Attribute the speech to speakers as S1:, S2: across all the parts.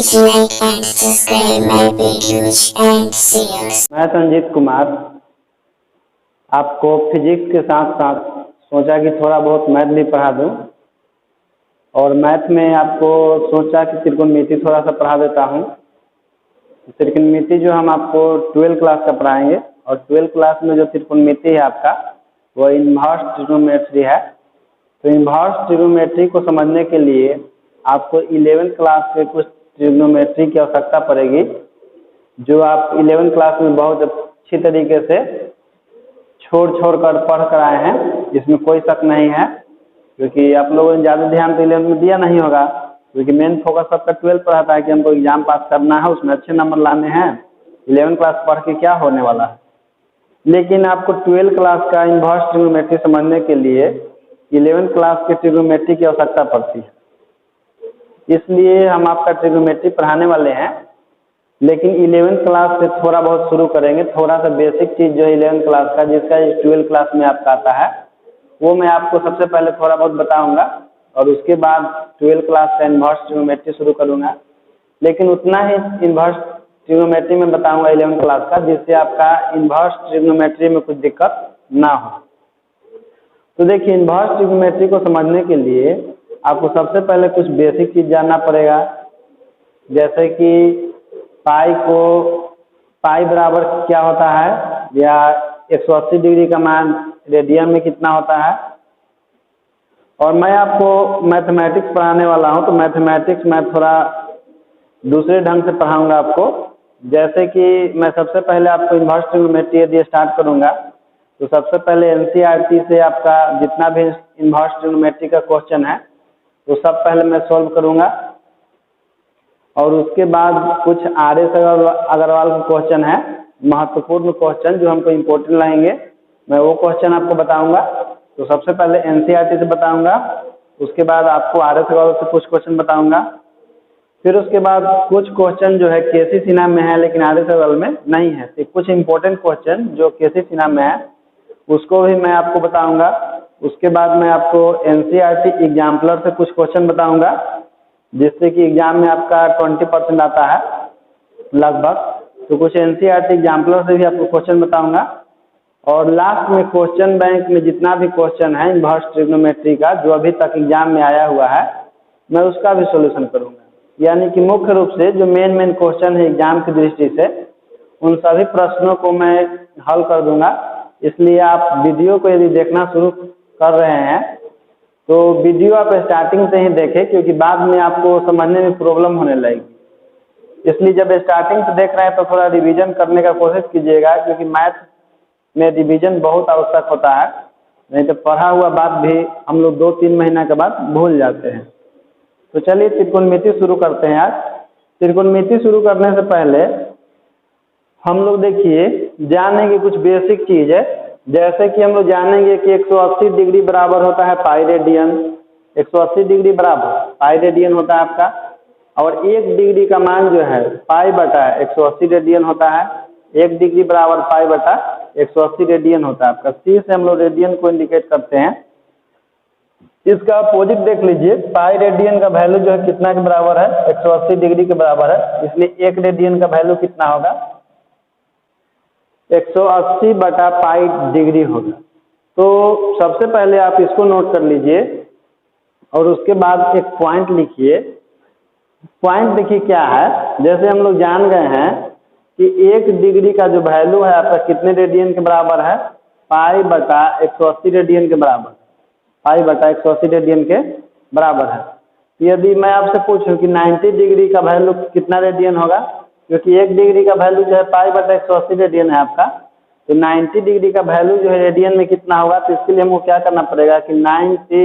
S1: Please like and subscribe my videos and see us.
S2: मैं संजीत कुमार आपको physics के साथ साथ सोचा कि थोड़ा बहुत मैथ भी पढ़ा दूं और मैथ में आपको सोचा कि त्रिकोणमिति थोड़ा सा पढ़ा देता हूं। त्रिकोणमिति जो हम आपको 12 क्लास का पढ़ाएंगे और 12 क्लास में जो त्रिकोणमिति है आपका वो इन्वर्स ट्रिग्नोमेट्री है। तो इन्वर्स ट्रिग्नोमेट्री को समझने के लिए आपको 11th क्लास के कुछ ट्रिग्नोमेट्री की आवश्यकता पड़ेगी जो आप 11th क्लास में बहुत अच्छी तरीके से छोड़ कर पढ़ कर आए हैं, इसमें कोई शक नहीं है, क्योंकि आप लोगों ने ज़्यादा ध्यान तो 11th में दिया नहीं होगा, क्योंकि मेन फोकस सबका 12 पर रहता है कि हमको एग्जाम पास करना है, उसमें अच्छे नंबर लाने हैं। 11th क्लास पढ़ के क्या होने वाला है। लेकिन आपको 12 क्लास का इन्वर्स ट्रिग्नोमेट्री समझने के लिए 11th क्लास के ट्रिग्नोमेट्री की आवश्यकता पड़ती है, इसलिए हम आपका ट्रिग्नोमेट्री पढ़ाने वाले हैं। लेकिन 11th क्लास से थोड़ा बहुत शुरू करेंगे, थोड़ा सा बेसिक चीज़ जो है 11th क्लास का जिसका 12 क्लास में आपका आता है वो मैं आपको सबसे पहले थोड़ा बहुत बताऊंगा और उसके बाद 12 क्लास का इन्वर्स ट्रिग्नोमेट्री शुरू करूंगा। लेकिन उतना ही इन्वर्स ट्रिग्नोमेट्री में बताऊंगा 11th क्लास का जिससे आपका इन्वर्स ट्रिग्नोमेट्री में कुछ दिक्कत ना हो। तो देखिए, इन्वर्स ट्रिग्नोमेट्री को समझने के लिए आपको सबसे पहले कुछ बेसिक चीज़ जानना पड़ेगा, जैसे कि पाई बराबर क्या होता है या 180 डिग्री का मान रेडियन में कितना होता है। और मैं आपको मैथमेटिक्स पढ़ाने वाला हूं, तो मैथमेटिक्स मैं थोड़ा दूसरे ढंग से पढ़ाऊंगा आपको। जैसे कि मैं सबसे पहले आपको इन्वर्स ट्रिग्नोमेट्री यदि स्टार्ट करूंगा तो सबसे पहले एनसीईआरटी से आपका जितना भी इन्वर्स ट्रिग्नोमेट्री का क्वेश्चन है तो सब पहले मैं सॉल्व करूंगा और उसके बाद कुछ आर.एस. अग्रवाल का क्वेश्चन है, महत्वपूर्ण क्वेश्चन जो हमको इम्पोर्टेंट लगेंगे, मैं वो क्वेश्चन आपको बताऊंगा। तो सबसे पहले एनसीईआरटी से बताऊंगा, उसके बाद आपको आर.एस. अग्रवाल से कुछ क्वेश्चन बताऊंगा, फिर उसके बाद कुछ क्वेश्चन जो है के.सी. सिन्हा में है लेकिन आर.एस. अग्रवाल में नहीं है, तो कुछ इंपॉर्टेंट क्वेश्चन जो के.सी. सिन्हा में है उसको भी मैं आपको बताऊंगा। उसके बाद मैं आपको एनसीईआरटी एग्जाम्पलर से कुछ क्वेश्चन बताऊंगा जिससे कि एग्जाम में आपका 20% आता है लगभग। तो कुछ एनसीईआरटी एग्जाम्पलर से भी आपको क्वेश्चन बताऊंगा और लास्ट में क्वेश्चन बैंक में जितना भी क्वेश्चन है इन्वर्स ट्रिग्नोमेट्री का जो अभी तक एग्जाम में आया हुआ है मैं उसका भी सोल्यूशन करूंगा। यानी कि मुख्य रूप से जो मेन क्वेश्चन है एग्जाम की दृष्टि से उन सभी प्रश्नों को मैं हल कर दूंगा। इसलिए आप वीडियो को यदि देखना शुरू कर रहे हैं तो वीडियो आप स्टार्टिंग से ही देखें, क्योंकि बाद में आपको समझने में प्रॉब्लम होने लगेगी। इसलिए जब स्टार्टिंग से देख रहे हैं तो थोड़ा रिवीजन करने का कोशिश कीजिएगा, क्योंकि मैथ में रिवीजन बहुत आवश्यक होता है, नहीं तो पढ़ा हुआ बात भी हम लोग 2-3 महीना के बाद भूल जाते हैं। तो चलिए त्रिकोणमिति शुरू करते हैं। आज त्रिकोणमिति शुरू करने से पहले हम लोग देखिए जानेंगे कुछ बेसिक चीज़ है, जैसे कि हम लोग जानेंगे कि 180 डिग्री बराबर होता है पाई रेडियन। 180 डिग्री बराबर पाई रेडियन होता है आपका, और 1 डिग्री का मान जो है पाई बटा 180 रेडियन होता है। 1 डिग्री बराबर पाई बटा 180 रेडियन होता है आपका। सी से हम लोग रेडियन को इंडिकेट करते हैं। इसका अपोजिट देख लीजिए, पाई रेडियन का वैल्यू जो है कितना के बराबर है, 180 डिग्री के बराबर है, इसलिए 1 रेडियन का वैल्यू कितना होगा, 180 बटा पाई डिग्री होगा। तो सबसे पहले आप इसको नोट कर लीजिए और उसके बाद एक पॉइंट लिखिए। पॉइंट देखिए क्या है, जैसे हम लोग जान गए हैं कि 1 डिग्री का जो वैल्यू है आपका कितने रेडियन के बराबर है, पाई बटा 180 रेडियन के बराबर, पाई बटा 180 रेडियन के बराबर है। तो यदि मैं आपसे पूछूं कि 90 डिग्री का वैल्यू कितना रेडियन होगा, क्योंकि 1 डिग्री का वैल्यू जो है पाई बटा 180 रेडियन है आपका, तो 90 डिग्री का वैल्यू जो है रेडियन में कितना होगा, तो इसके लिए हमको क्या करना पड़ेगा कि 90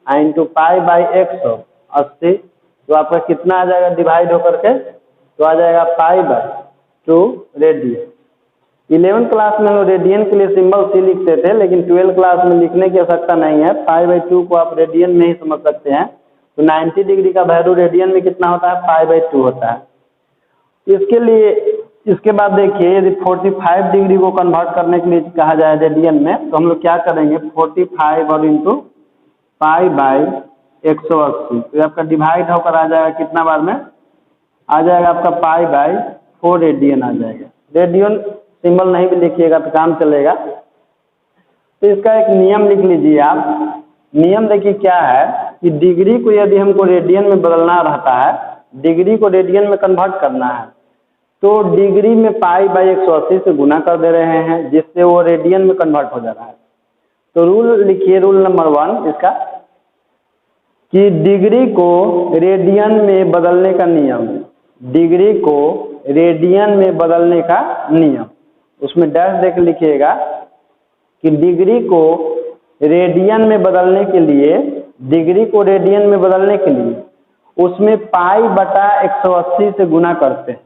S2: इंटू पाई बाई 180, तो आपका कितना आ जाएगा डिवाइड होकर के, तो आ जाएगा pi by 2 radian. 11th class में हम रेडियन के लिए सिंबल सी लिखते थे, लेकिन 12 क्लास में लिखने की आवश्यकता नहीं है, पाई बाई 2 को आप रेडियन में ही समझ सकते हैं। तो 90 डिग्री का वैल्यू रेडियन में कितना होता है, पाई बाई 2 होता है। इसके लिए इसके बाद देखिए यदि 45 डिग्री को कन्वर्ट करने के लिए कहा जाए रेडियन में, तो हम लोग क्या करेंगे, 45 और इंटू पाई बाई 180, तो आपका डिवाइड होकर आ जाएगा कितना बार में, आ जाएगा आपका पाई बाई 4 रेडियन आ जाएगा। रेडियन सिंबल नहीं भी लिखिएगा तो काम चलेगा। तो इसका एक नियम लिख लीजिए आप। नियम देखिए क्या है कि डिग्री को यदि हमको रेडियन में बदलना रहता है, डिग्री को रेडियन में कन्वर्ट करना है, तो डिग्री में पाई बाई 180 से गुना कर दे रहे हैं, जिससे वो रेडियन में कन्वर्ट हो जा रहा है। तो रूल लिखिए, रूल नंबर 1 इसका, कि डिग्री को रेडियन में बदलने का नियम, डिग्री को रेडियन में बदलने का नियम, उसमें डैश देकर लिखिएगा कि डिग्री को रेडियन में बदलने के लिए, डिग्री को रेडियन में बदलने के लिए उसमें पाई बटा 180 से गुना करते हैं,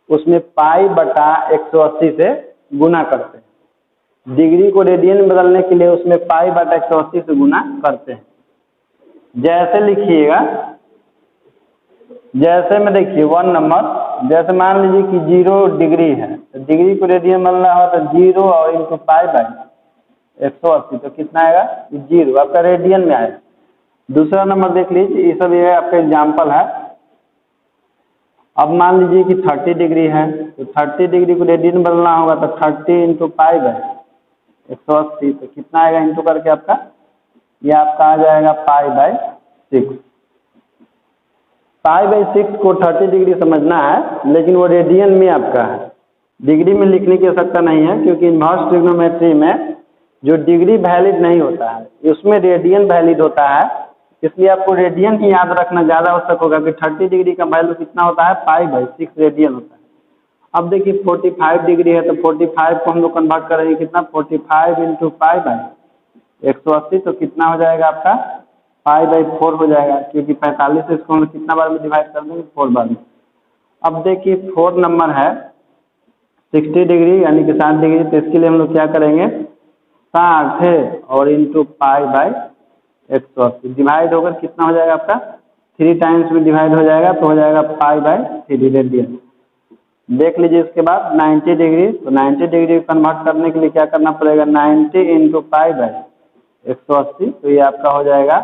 S2: उसमें पाई बटा 180 से गुना करते हैं। डिग्री को रेडियन में बदलने के लिए उसमें पाई बटा 180 से गुना करते हैं। जैसे लिखिएगा, जैसे में देखिए 1 नंबर, जैसे मान लीजिए कि 0 डिग्री है, तो डिग्री को रेडियन में बदलना हो तो 0 और इंटू पाई बाई 180, तो कितना आएगा 0, आपका रेडियन में आएगा। दूसरा नंबर देख लीजिए, ये सब ये आपका एग्जाम्पल है। अब मान लीजिए कि 30 डिग्री है, तो 30 डिग्री को रेडियन में बदलना होगा तो 30 इंटू पाई बाई 180, तो कितना आएगा इंटू करके आपका, ये आपका आ जाएगा पाई बाई 6। पाई बाई 6 को 30 डिग्री समझना है, लेकिन वो रेडियन में आपका है, डिग्री में लिखने की आवश्यकता नहीं है, क्योंकि इनवर्स ट्रिग्नोमेट्री में जो डिग्री वैलिड नहीं होता है, उसमें रेडियन वैलिड होता है। इसलिए आपको रेडियन ही याद रखना ज़्यादा आवश्यक होगा कि 30 डिग्री का वैल्यू कितना होता है, पाई बाई 6 रेडियन होता है। अब देखिए 45 डिग्री है, तो 45 को हम लोग कन्वर्ट करेंगे कितना, 45 इंटू पाई बाई 180, तो कितना हो जाएगा आपका पाई बाई 4 हो जाएगा, क्योंकि 45 से इसको हम कितना बार में डिवाइड कर देंगे, 4 बार में। अब देखिए 4 नंबर है 60 डिग्री यानी कि 60 डिग्री, तो इसके लिए हम लोग क्या करेंगे, 60 है और इंटू पाई बाई 180 डिवाइड होकर कितना हो जाएगा आपका, 3 टाइम्स में डिवाइड हो जाएगा, तो हो जाएगा पाई बाई 3 रेडियन। देख लीजिए इसके बाद 90 डिग्री, तो 90 डिग्री कन्वर्ट करने के लिए क्या करना पड़ेगा, 90 इंटू पाई बाई 180, तो ये आपका हो जाएगा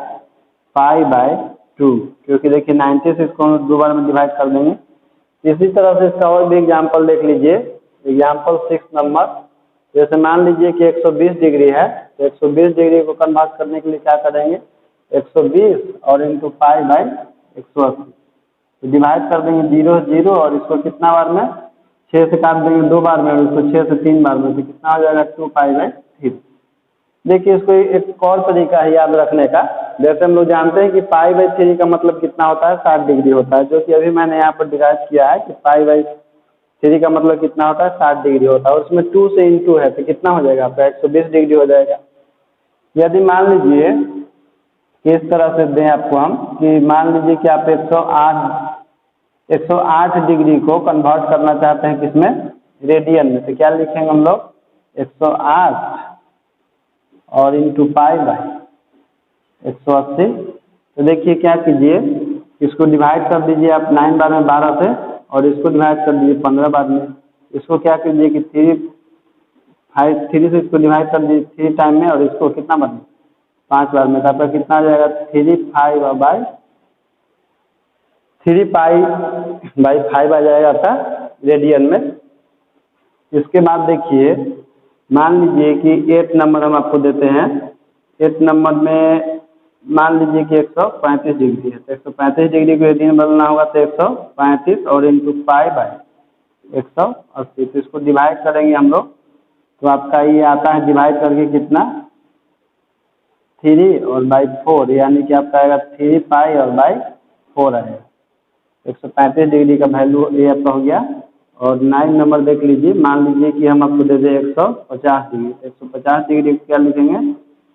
S2: पाई बाई 2, क्योंकि देखिए 90 से इसको हम 2 बार में डिवाइड कर देंगे। इसी तरह से इसका और भी एग्जाम्पल देख लीजिए, एग्जाम्पल 6 नंबर, जैसे मान लीजिए कि 120 डिग्री है, तो 120 डिग्री को कन्वर्ट करने के लिए क्या करेंगे, 120 और इंटू पाई बाई 180, तो डिवाइड कर देंगे 0 0 और इसको कितना बार में, 6 से काट देंगे 2 बार में, और इसको 6 से 3 बार में, तो कितना हो जाएगा 2 पाई बाई 3। देखिए इसको एक और तरीका है याद रखने का, जैसे हम लोग जानते हैं कि पाई बाई 3 का मतलब कितना होता है, 60 डिग्री होता है, जो कि अभी मैंने यहाँ पर डिराइव किया है कि पाई बाई 3 का मतलब कितना होता है, 60 डिग्री होता है, और उसमें 2 से इंटू है, तो कितना हो जाएगा आपका 120 डिग्री हो जाएगा। यदि मान लीजिए किस तरह से दें आपको हम, कि मान लीजिए कि आप 108 डिग्री को कन्वर्ट करना चाहते हैं किसमें, रेडियन में, तो क्या लिखेंगे हम लोग, 108 और इंटू पाई बाई 180। तो देखिए क्या कीजिए, इसको डिवाइड कर दीजिए आप 9 बार में 12 से, और इसको डिवाइड कर दीजिए 15 बार में। इसको क्या कीजिए कि 3 से इसको डिवाइड कर दीजिए 3 टाइम में, और इसको कितना बार में, 5 बार में, तब कितना आ जाएगा 3 पाई बाई 5 आ जाएगा आपका रेडियन में। इसके बाद देखिए मान लीजिए कि 8 नंबर हम आपको देते हैं, 8 नंबर में मान लीजिए कि 135 डिग्री है, तो 135 डिग्री को रेडियन बदलना होगा, तो 135 और इंटू पाई बाई 180, तो इसको डिवाइड करेंगे हम लोग, तो आपका ये आता है डिवाइड करके कितना, 3 और बाई 4, यानी कि आपका आएगा 3 पाई और बाई 4 आएगा। 135 डिग्री का वैल्यू ये आपका हो गया। और 9 नंबर देख लीजिए, मान लीजिए कि हम आपको दे दें 150 डिग्री, 150 डिग्री को क्या लिखेंगे,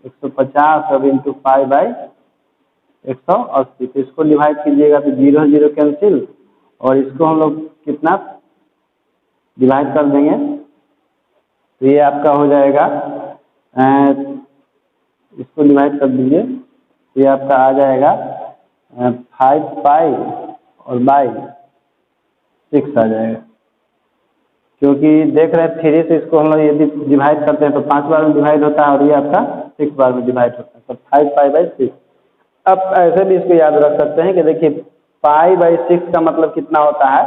S2: 150 और इंटू पाई बाई 180, तो इसको डिवाइड कीजिएगा तो 0 0 कैंसिल, और इसको हम लोग कितना डिवाइड कर देंगे, तो ये आपका हो जाएगा, इसको डिवाइड कर दीजिए, ये आपका आ जाएगा 5 पाई और बाई 6 आ जाएगा, क्योंकि देख रहे हैं 3 से इसको हम लोग यदि डिवाइड करते हैं तो 5 बार में डिवाइड होता है, और ये आपका 6 बार में डिवाइड होता है, तो 5 पाई बाई 6। अब ऐसे भी इसको याद रख सकते हैं कि देखिए पाई बाई 6 का मतलब कितना होता है?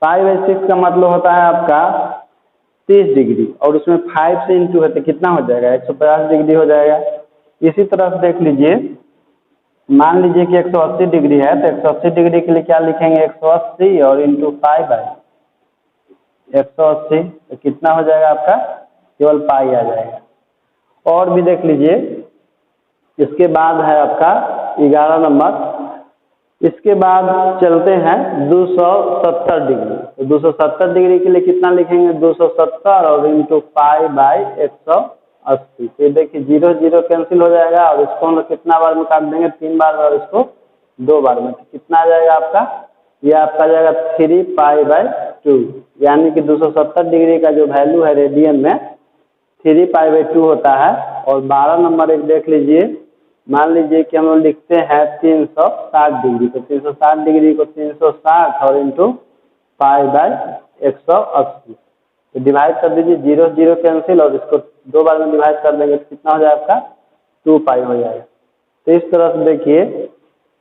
S2: पाई बाई 6 का मतलब होता है आपका 30 डिग्री, और उसमें 5 से इंटू है तो कितना हो जाएगा? 150 डिग्री हो जाएगा। इसी तरह से देख लीजिए, मान लीजिए कि 180 डिग्री है, तो 180 डिग्री के लिए क्या लिखेंगे? 180 और इंटू पाई बाई 180, तो कितना हो जाएगा आपका? केवल पाई आ जाएगा। और भी देख लीजिए, इसके बाद है आपका 11 नंबर। इसके बाद चलते हैं 270 डिग्री। तो 270 डिग्री के लिए कितना लिखेंगे? 270 और इंटू पाई बाई 180। तो देखिए 0 0 कैंसिल हो जाएगा, और इसको हम लोग कितना बार में काट देंगे? 3 बार, और इसको 2 बार में। तो कितना आ जाएगा आपका? ये आपका आ जाएगा 3 पाई बाई 2, यानी कि 270 डिग्री का जो वैल्यू है रेडियन में 3 पाई बाई 2 होता है। और 12 नंबर एक देख लीजिए, मान लीजिए कि हम लोग लिखते हैं 360 डिग्री। तो 360 डिग्री को 360 और इंटू पाई बाई 180, तो डिवाइड कर दीजिए, 0 0 कैंसिल, और इसको 2 बार में डिवाइड कर देंगे तो कितना हो जाएगा आपका? 2 पाई हो जाएगा। तो इस तरह से देखिए,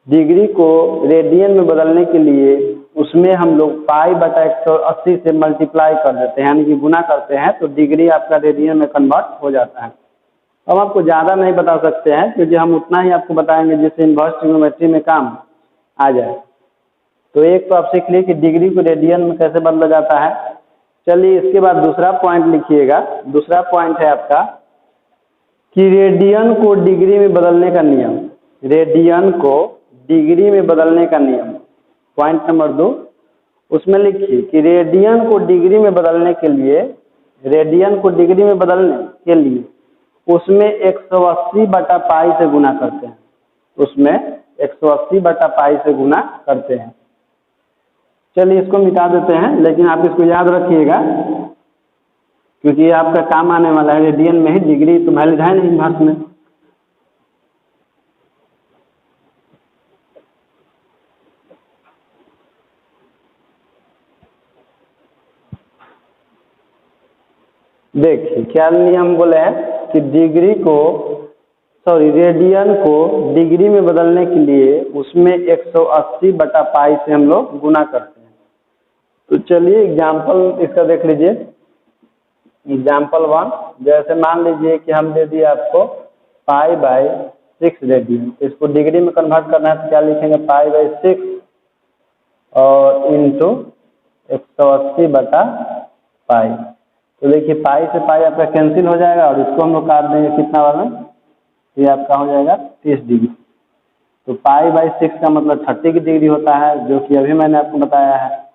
S2: डिग्री को रेडियन में बदलने के लिए उसमें हम लोग पाई बटा 180 से मल्टीप्लाई कर देते हैं, यानी कि गुना करते हैं, तो डिग्री आपका रेडियन में कन्वर्ट हो जाता है। हम आपको ज़्यादा नहीं बता सकते हैं, क्योंकि हम उतना ही आपको बताएंगे जिससे इनवर्स ट्रिग्नोमेट्री में काम आ जाए। तो एक तो आप सीख लिए कि डिग्री को रेडियन में कैसे बदला जाता है। चलिए, इसके बाद दूसरा पॉइंट लिखिएगा। दूसरा पॉइंट है आपका कि रेडियन को डिग्री में बदलने का नियम। रेडियन को डिग्री में बदलने का नियम, पॉइंट नंबर 2, उसमें लिखिए कि रेडियन को डिग्री में बदलने के लिए, रेडियन को डिग्री में बदलने के लिए उसमें 180 बटा पाई से गुना करते हैं। उसमें 180 बटा पाई से गुना करते हैं। चलिए, इसको मिटा देते हैं, लेकिन आप इसको याद रखिएगा, क्योंकि ये आपका काम आने वाला है। रेडियन में ही डिग्री तो वैलिड है नहीं इनवर्स में। देखिए क्या नियम बोले हैं कि रेडियन को डिग्री में बदलने के लिए उसमें 180 बटा पाई से हम लोग गुना करते हैं। तो चलिए एग्जाम्पल इसका देख लीजिए। एग्जाम्पल 1, जैसे मान लीजिए कि हम दे दिए आपको पाई बाई 6 रेडियन। इसको डिग्री में कन्वर्ट करना है तो क्या लिखेंगे? पाई बाई 6 और इंटू 180 बटा पाई। तो देखिए पाई से पाई आपका कैंसिल हो जाएगा, और इसको हम लोग काट देंगे कितना बार में? ये आपका हो जाएगा 30 डिग्री। तो पाई बाई 6 का मतलब 30 की डिग्री होता है, जो कि अभी मैंने आपको बताया है।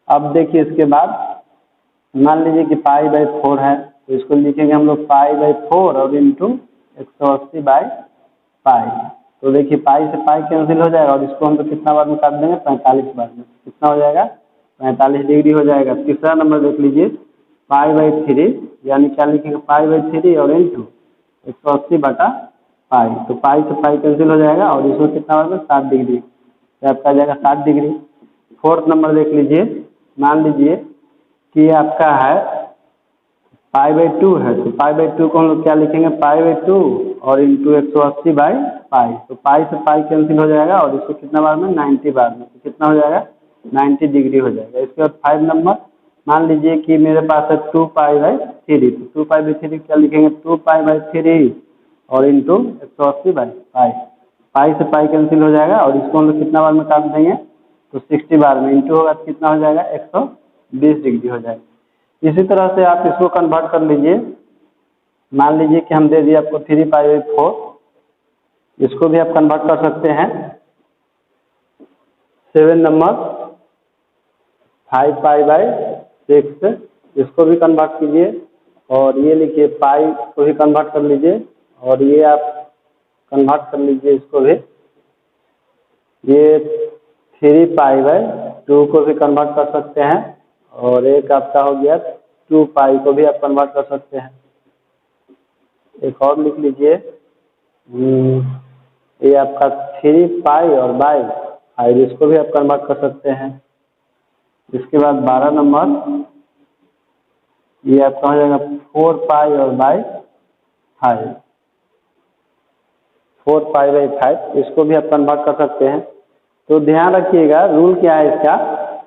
S2: अब देखिए इसके बाद मान लीजिए कि पाई बाई 4 है, तो इसको लिखेंगे हम लोग पाई बाई 4 और इंटू 180 बाई पाई। तो देखिए पाई से पाई कैंसिल हो जाएगा, और इसको हम लोग कितना बार में काट देंगे? 45 बार में। कितना हो जाएगा? 45 डिग्री हो जाएगा। तीसरा नंबर देख लीजिए, पाई बाई 3, यानी क्या लिखेंगे? पाई बाई 3 और इंटू 180 बटा पाई। तो पाई से पाई कैंसिल हो जाएगा, और इसमें कितना बार में? 60 डिग्री, तो आपका आ जाएगा 60 डिग्री। फोर्थ नंबर देख लीजिए, मान लीजिए कि ये आपका है पाई बाई 2 है, तो पाई बाई 2 को हम लोग क्या लिखेंगे? पाई बाई 2 और इंटू 180 बाई पाई। तो पाई से पाई कैंसिल हो जाएगा, और इसको कितना बार में? 90 बार में। तो कितना हो जाएगा? 90 डिग्री हो जाएगा। इसके बाद 5 नंबर, मान लीजिए कि मेरे पास है 2 पाई बाई 3। तो 2 पाई बाई 3 क्या लिखेंगे? 2 पाई बाई 3 और इंटू 180 बाई पाई। पाई से पाई कैंसिल हो जाएगा, और इसको हम लोग कितना बार में काट देंगे? तो 60 बार में। इंटू होगा तो कितना हो जाएगा? 120 डिग्री हो जाएगा। इसी तरह से आप इसको कन्वर्ट कर लीजिए। मान लीजिए कि हम दे दिए आपको 3 पाई बाई 4, इसको भी आप कन्वर्ट कर सकते हैं। 7 नंबर 5 पाई बाई 6, इसको भी कन्वर्ट कीजिए, और ये लिखिए पाई को भी कन्वर्ट कर लीजिए, और ये आप कन्वर्ट कर लीजिए इसको भी। ये 3 पाई बाई 2 को भी कन्वर्ट कर सकते हैं, और एक आपका हो गया 2 पाई को भी आप कन्वर्ट कर सकते हैं। एक और लिख लीजिए, ये आपका 3 पाई और बाई 5, इसको भी आप कन्वर्ट कर सकते हैं। इसके बाद 12 नंबर, ये आपका हो जाएगा 4 पाई और बाई 5, 4 पाई बाई 5, इसको भी आप कन्वर्ट कर सकते हैं। तो ध्यान रखिएगा, रूल क्या है इसका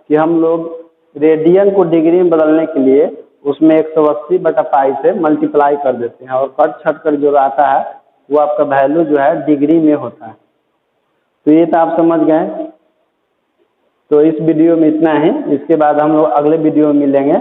S2: कि हम लोग रेडियन को डिग्री में बदलने के लिए उसमें 180/π से मल्टीप्लाई कर देते हैं, और कट छट कर जो आता है वो आपका वैल्यू जो है डिग्री में होता है। तो ये तो आप समझ गए। तो इस वीडियो में इतना ही, इसके बाद हम लोग अगले वीडियो में मिलेंगे।